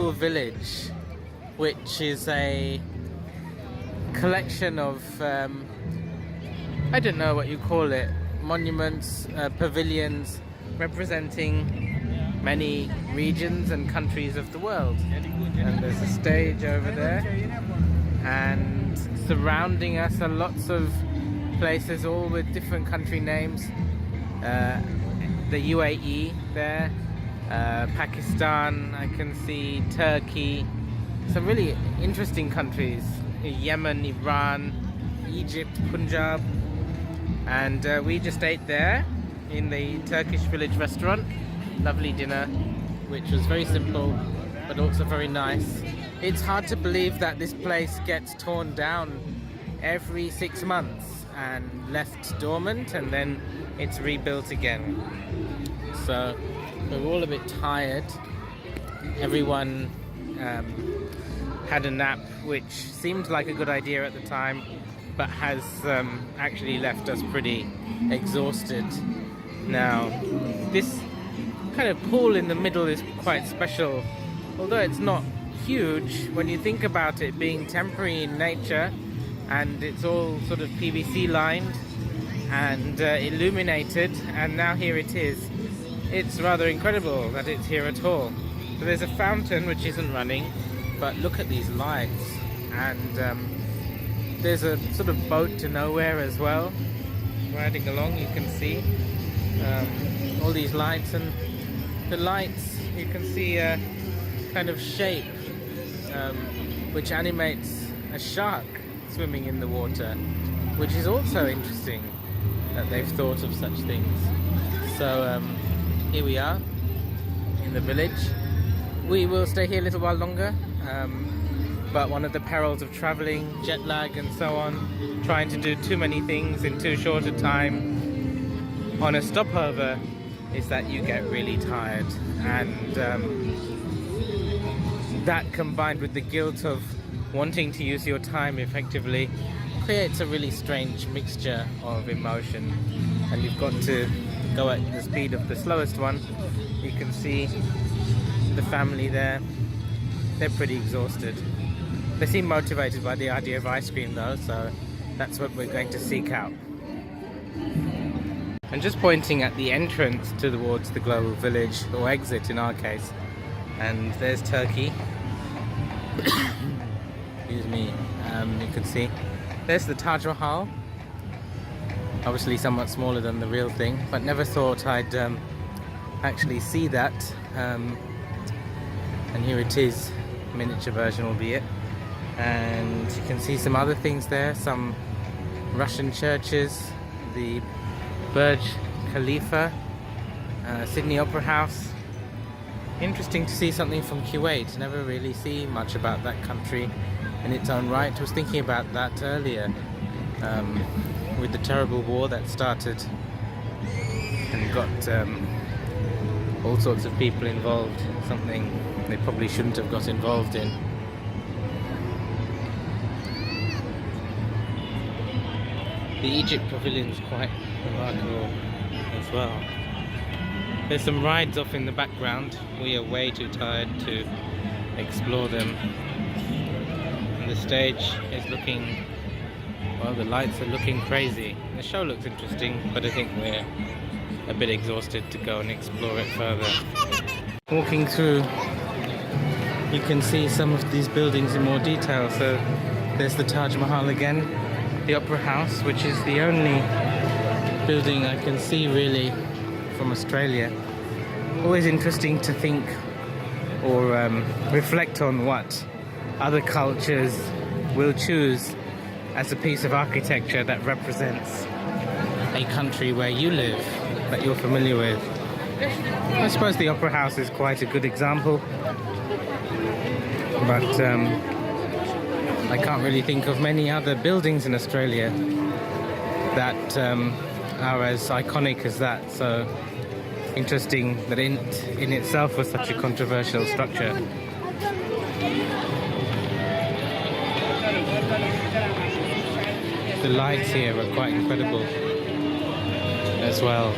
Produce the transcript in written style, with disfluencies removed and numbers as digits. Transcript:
village, which is a collection of I don't know what you call it, monuments, pavilions representing many regions and countries of the world. And there's a stage over there, and surrounding us are lots of places, all with different country names. The UAE there, Pakistan, I can see Turkey, some really interesting countries, Yemen, Iran, Egypt, Punjab. And we just ate there in the Turkish village restaurant. Lovely dinner, which was very simple but also very nice. It's hard to believe that this place gets torn down every 6 months and left dormant, and then it's rebuilt again. So we're all a bit tired. Everyone had a nap, which seemed like a good idea at the time, but has actually left us pretty exhausted. Now, this kind of pool in the middle is quite special, although it's not huge when you think about it being temporary in nature, and it's all sort of PVC lined and illuminated, and now here it is. It's rather incredible that it's here at all. So there's a fountain which isn't running, but look at these lights, and there's a sort of boat to nowhere as well riding along. You can see all these lights, and the lights, you can see a kind of shape which animates a shark swimming in the water, which is also interesting that they've thought of such things. So here we are in the village. We will stay here a little while longer, but one of the perils of traveling, jet lag and so on, trying to do too many things in too short a time on a stopover, is that you get really tired, and that combined with the guilt of wanting to use your time effectively creates a really strange mixture of emotion, and you've got to go at the speed of the slowest one. You can see the family there. They're pretty exhausted. They seem motivated by the idea of ice cream though, so that's what we're going to seek out. I'm just pointing at the entrance towards the global village, or exit in our case, and there's Turkey. Excuse me. You can see there's the Taj Mahal, obviously somewhat smaller than the real thing, but never thought I'd actually see that. And here it is, miniature version albeit, and you can see some other things there, some Russian churches, the Burj Khalifa, Sydney Opera House. Interesting to see something from Kuwait. Never really see much about that country in its own right. I was thinking about that earlier, with the terrible war that started and got all sorts of people involved, something they probably shouldn't have got involved in. The Egypt pavilion is quite remarkable as well. There's some rides off in the background. We are way too tired to explore them. And the stage is looking, well, the lights are looking crazy. The show looks interesting, but I think we're a bit exhausted to go and explore it further. Walking through, you can see some of these buildings in more detail. So there's the Taj Mahal again, the Opera House, which is the only building I can see really from Australia. Always interesting to think or reflect on what other cultures will choose as a piece of architecture that represents a country where you live, that you're familiar with. I suppose the Opera House is quite a good example, but I can't really think of many other buildings in Australia that are as iconic as that. So interesting that in itself was such a controversial structure. The lights here are quite incredible as well.